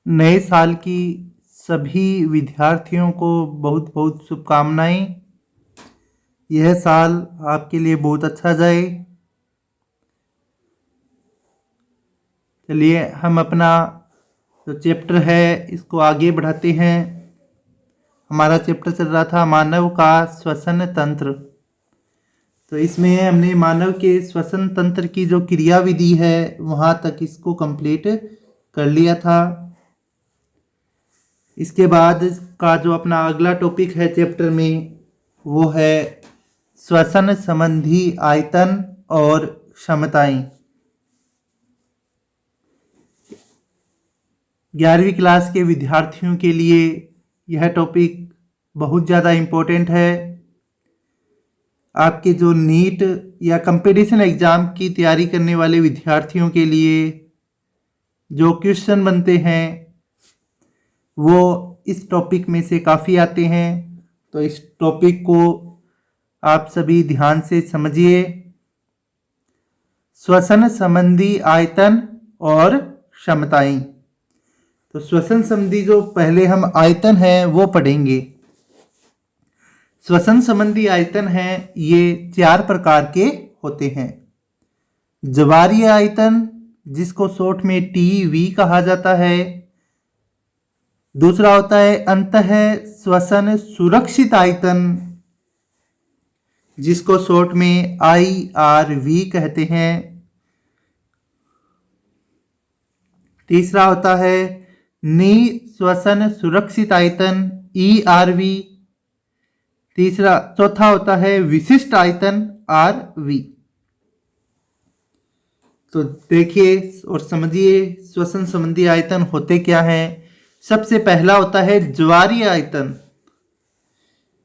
नए साल की सभी विद्यार्थियों को बहुत बहुत शुभकामनाएं। यह साल आपके लिए बहुत अच्छा जाए। चलिए हम अपना जो चैप्टर है इसको आगे बढ़ाते हैं। हमारा चैप्टर चल रहा था मानव का श्वसन तंत्र। तो इसमें हमने मानव के श्वसन तंत्र की जो क्रियाविधि है वहाँ तक इसको कंप्लीट कर लिया था। इसके बाद का जो अपना अगला टॉपिक है चैप्टर में वो है श्वसन संबंधी आयतन और क्षमताएं। 11वीं क्लास के विद्यार्थियों के लिए यह टॉपिक बहुत ज़्यादा इम्पोर्टेंट है। आपके जो नीट या कंपटीशन एग्ज़ाम की तैयारी करने वाले विद्यार्थियों के लिए जो क्वेश्चन बनते हैं वो इस टॉपिक में से काफ़ी आते हैं। तो इस टॉपिक को आप सभी ध्यान से समझिए। श्वसन संबंधी आयतन और क्षमताएं। तो श्वसन संबंधी जो पहले हम आयतन है वो पढ़ेंगे। श्वसन संबंधी आयतन है ये 4 प्रकार के होते हैं। ज्वारीय आयतन जिसको शॉर्ट में टीवी कहा जाता है। दूसरा होता है अंतः श्वसन सुरक्षित आयतन जिसको शॉर्ट में IRV कहते हैं। तीसरा होता है निश्वसन सुरक्षित आयतन ERV। चौथा होता है विशिष्ट आयतन RV। तो देखिए और समझिए श्वसन संबंधी आयतन होते क्या हैं। सबसे पहला होता है ज्वारीय आयतन।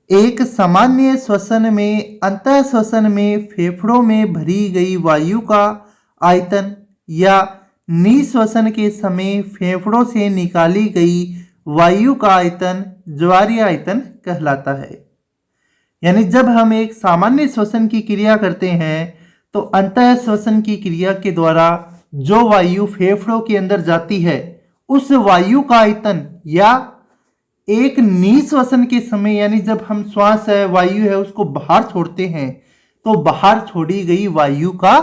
एक सामान्य श्वसन में अंतः श्वसन में फेफड़ों में भरी गई वायु का आयतन या निश्वसन के समय फेफड़ों से निकाली गई वायु का आयतन ज्वारीय आयतन कहलाता है। यानी जब हम एक सामान्य श्वसन की क्रिया करते हैं तो अंतः श्वसन की क्रिया के द्वारा जो वायु फेफड़ों के अंदर जाती है उस वायु का आयतन या एक निश्वसन के समय यानी जब हम श्वास है वायु है उसको बाहर छोड़ते हैं तो बाहर छोड़ी गई वायु का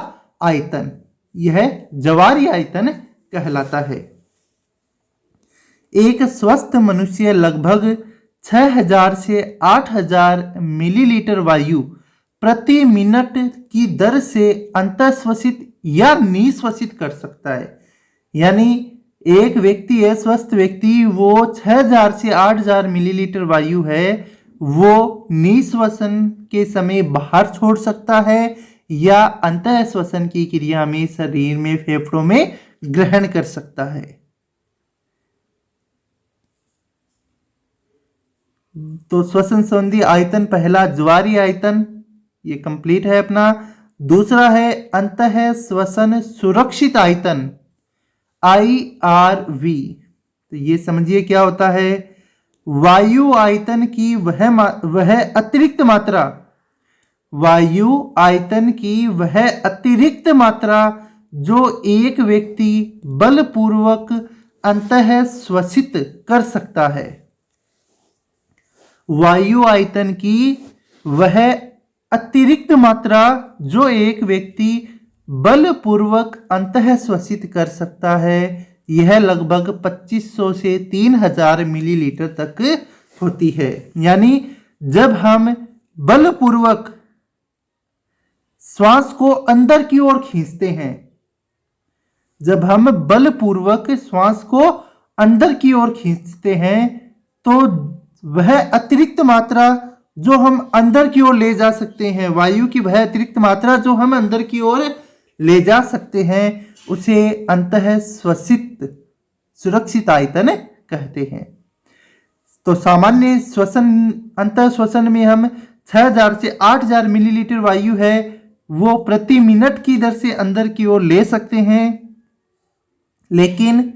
आयतन यह ज्वारीय आयतन कहलाता है। एक स्वस्थ मनुष्य लगभग 6000 से 8000 मिलीलीटर वायु प्रति मिनट की दर से अंतःश्वसित या निश्वसित कर सकता है। यानी एक व्यक्ति है स्वस्थ व्यक्ति वो 6000 से 8000 मिलीलीटर वायु है वो निश्वसन के समय बाहर छोड़ सकता है या अंतः श्वसन की क्रिया में शरीर में फेफड़ों में ग्रहण कर सकता है। तो श्वसन संबंधी आयतन पहला ज्वारीय आयतन ये कंप्लीट है अपना। दूसरा है अंतः श्वसन सुरक्षित आयतन IRV। तो ये समझिए क्या होता है। वायु आयतन की वह अतिरिक्त मात्रा वायु आयतन की वह अतिरिक्त मात्रा जो एक व्यक्ति बलपूर्वक अंतः श्वसित कर सकता है। वायु आयतन की वह अतिरिक्त मात्रा जो एक व्यक्ति बलपूर्वक अंतः श्वसित कर सकता है यह लगभग 2500 से 3000 मिलीलीटर तक होती है। यानी जब हम बलपूर्वक श्वास को अंदर की ओर खींचते हैं जब हम बलपूर्वक श्वास को अंदर की ओर खींचते हैं तो वह अतिरिक्त मात्रा जो हम अंदर की ओर ले जा सकते हैं वायु की वह अतिरिक्त मात्रा जो हम अंदर की ओर ले जा सकते हैं उसे अंतः श्वसित सुरक्षित आयतन कहते हैं। तो सामान्य श्वसन अंतः श्वसन में हम 6000 से 8000 मिलीलीटर वायु है वो प्रति मिनट की दर से अंदर की ओर ले सकते हैं। लेकिन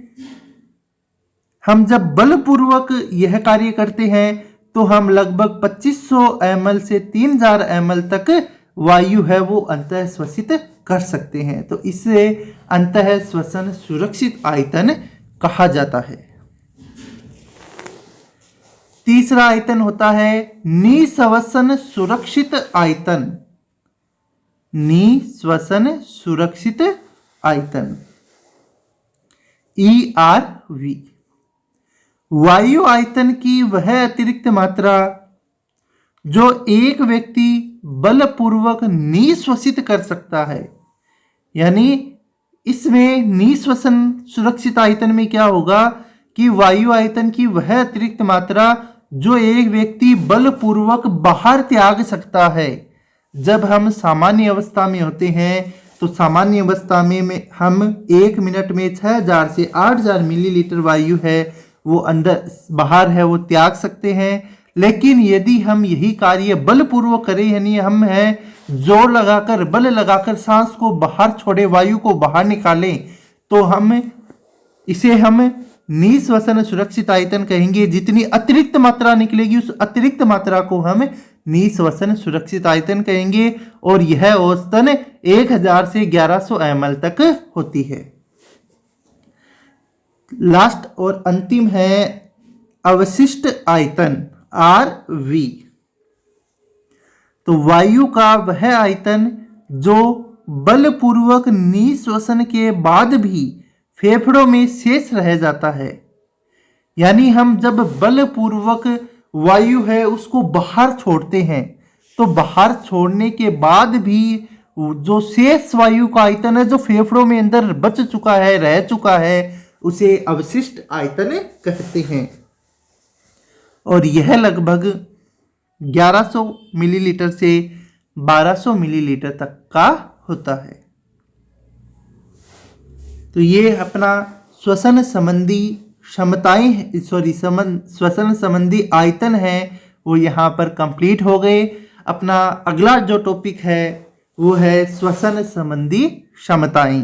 हम जब बलपूर्वक यह कार्य करते हैं तो हम लगभग 2500 ml से 3000 ml तक वायु है वो अंतः श्वसित कर सकते हैं। तो इसे अंतः श्वसन सुरक्षित आयतन कहा जाता है। तीसरा आयतन होता है निःश्वसन सुरक्षित आयतन। निःश्वसन सुरक्षित आयतन ERV। वायु आयतन की वह अतिरिक्त मात्रा जो एक व्यक्ति बलपूर्वक निःश्वसित कर सकता है। यानी इसमें निःश्वसन सुरक्षित आयतन में क्या होगा कि वायु आयतन की वह अतिरिक्त मात्रा जो एक व्यक्ति बलपूर्वक बाहर त्याग सकता है। जब हम सामान्य अवस्था में होते हैं तो सामान्य अवस्था में हम 1 मिनट में 6000 से 8000 मिलीलीटर वायु है वो अंदर बाहर है वो त्याग सकते हैं। लेकिन यदि हम यही कार्य बलपूर्वक करें, यानी हम है जोर लगाकर बल लगाकर सांस को बाहर छोड़े, वायु को बाहर निकालें, तो हम निःश्वसन सुरक्षित आयतन कहेंगे। जितनी अतिरिक्त मात्रा निकलेगी उस अतिरिक्त मात्रा को हम निःश्वसन सुरक्षित आयतन कहेंगे और यह औसतन 1000 से 1100 ml तक होती है। लास्ट और अंतिम है अवशिष्ट आयतन RV। तो वायु का वह आयतन जो बलपूर्वक निःश्वसन के बाद भी फेफड़ों में शेष रह जाता है। यानी हम जब बलपूर्वक वायु है उसको बाहर छोड़ते हैं तो बाहर छोड़ने के बाद भी जो शेष वायु का आयतन है जो फेफड़ों में अंदर बच चुका है, रह चुका है, उसे अवशिष्ट आयतन कहते हैं। और यह लगभग 1100 मिलीलीटर से 1200 मिलीलीटर तक का होता है। तो ये अपना श्वसन संबंधी क्षमताएं श्वसन संबंधी आयतन है वो यहाँ पर कंप्लीट हो गए। अपना अगला जो टॉपिक है वो है श्वसन संबंधी क्षमताएं।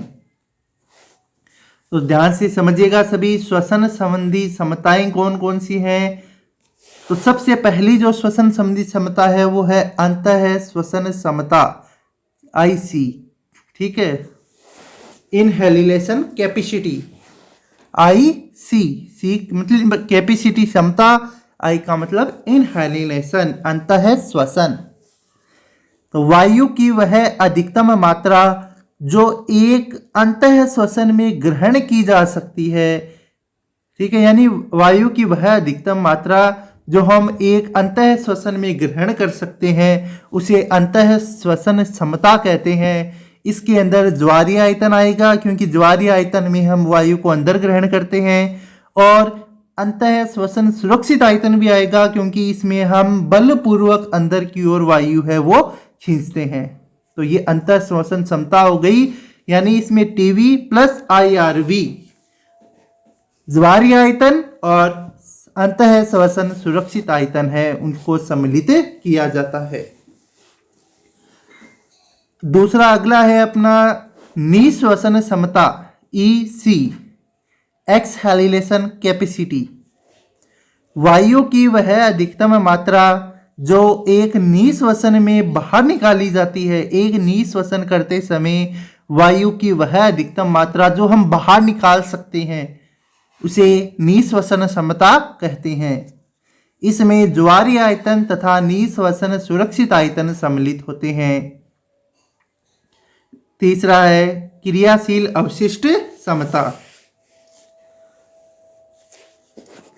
तो ध्यान से समझिएगा सभी, श्वसन संबंधी क्षमताएं कौन कौन सी हैं। तो सबसे पहली जो श्वसन संबंधी क्षमता है वो है अंतः श्वसन क्षमता IC। ठीक है, इनहेलेशन कैपेसिटी IC। C मतलब कैपेसिटी क्षमता, I का मतलब इनहेलेशन अंतः श्वसन। तो वायु की वह अधिकतम मात्रा जो एक अंतः श्वसन में ग्रहण की जा सकती है। ठीक है, यानी वायु की वह अधिकतम मात्रा जो हम एक अंतः श्वसन में ग्रहण कर सकते हैं उसे अंतः श्वसन क्षमता कहते हैं। इसके अंदर ज्वारीय आयतन आएगा क्योंकि ज्वारीय आयतन में हम वायु को अंदर ग्रहण करते हैं, और अंतः श्वसन सुरक्षित आयतन भी आएगा क्योंकि इसमें हम बलपूर्वक अंदर की ओर वायु है वो खींचते हैं। तो ये अंतः श्वसन क्षमता हो गई, यानी इसमें TV प्लस IRV ज्वारीय आयतन और अंतः श्वसन सुरक्षित आयतन है उनको सम्मिलित किया जाता है। दूसरा अगला है अपना निःश्वसन क्षमता EC एक्सहेलेशन कैपेसिटी। वायु की वह अधिकतम मात्रा जो एक निःश्वसन में बाहर निकाली जाती है। एक निःश्वसन करते समय वायु की वह अधिकतम मात्रा जो हम बाहर निकाल सकते हैं उसे निःश्वसन क्षमता कहते हैं। इसमें ज्वारीय आयतन तथा निःश्वसन सुरक्षित आयतन सम्मिलित होते हैं। तीसरा है क्रियाशील अवशिष्ट क्षमता।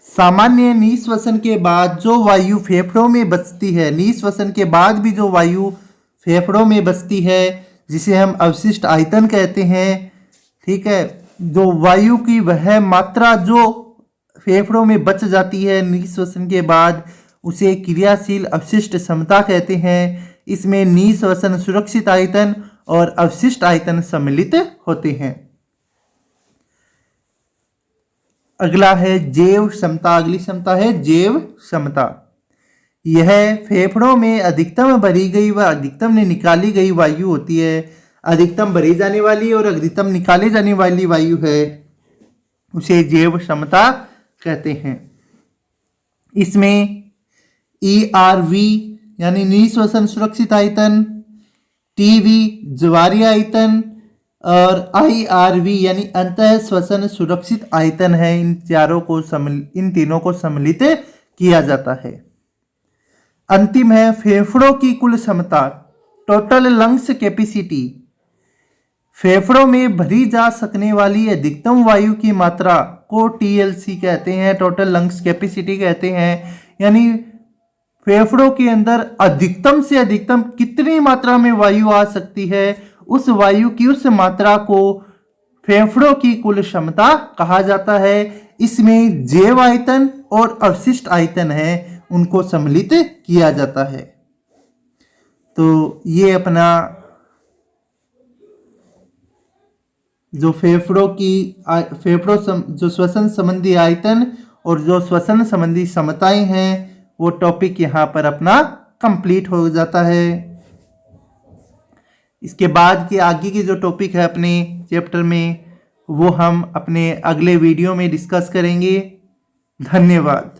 सामान्य निःश्वसन के बाद जो वायु फेफड़ों में बचती है, निःश्वसन के बाद भी जो वायु फेफड़ों में बचती है जिसे हम अवशिष्ट आयतन कहते हैं। ठीक है, जो वायु की वह मात्रा जो फेफड़ों में बच जाती है निःश्वसन के बाद उसे क्रियाशील अवशिष्ट क्षमता कहते हैं। इसमें निःश्वसन सुरक्षित आयतन और अवशिष्ट आयतन सम्मिलित होते हैं। अगला है जैव क्षमता। अगली क्षमता है जैव क्षमता। यह फेफड़ों में अधिकतम भरी गई व अधिकतम निकाली गई वायु होती है। अधिकतम भरी जाने वाली और अधिकतम निकाले जाने वाली वायु है उसे जैव क्षमता कहते हैं। इसमें ERV यानी निःश्वसन सुरक्षित आयतन, TV ज्वारीय आयतन और IRV यानी अंतः श्वसन सुरक्षित आयतन है। इन तीनों को सम्मिलित किया जाता है। अंतिम है फेफड़ों की कुल क्षमता, टोटल लंग्स कैपेसिटी। फेफड़ों में भरी जा सकने वाली अधिकतम वायु की मात्रा को टीएलसी कहते हैं, टोटल लंग्स कैपेसिटी कहते हैं। यानी फेफड़ों के अंदर अधिकतम से अधिकतम कितनी मात्रा में वायु आ सकती है, उस वायु की उस मात्रा को फेफड़ों की कुल क्षमता कहा जाता है। इसमें जैव आयतन और अवशिष्ट आयतन है, उनको सम्मिलित किया जाता है। तो ये अपना जो जो श्वसन संबंधी आयतन और जो श्वसन संबंधी क्षमताएं हैं, वो टॉपिक यहाँ पर अपना कंप्लीट हो जाता है। इसके बाद के आगे की जो टॉपिक है अपने चैप्टर में, वो हम अपने अगले वीडियो में डिस्कस करेंगे। धन्यवाद।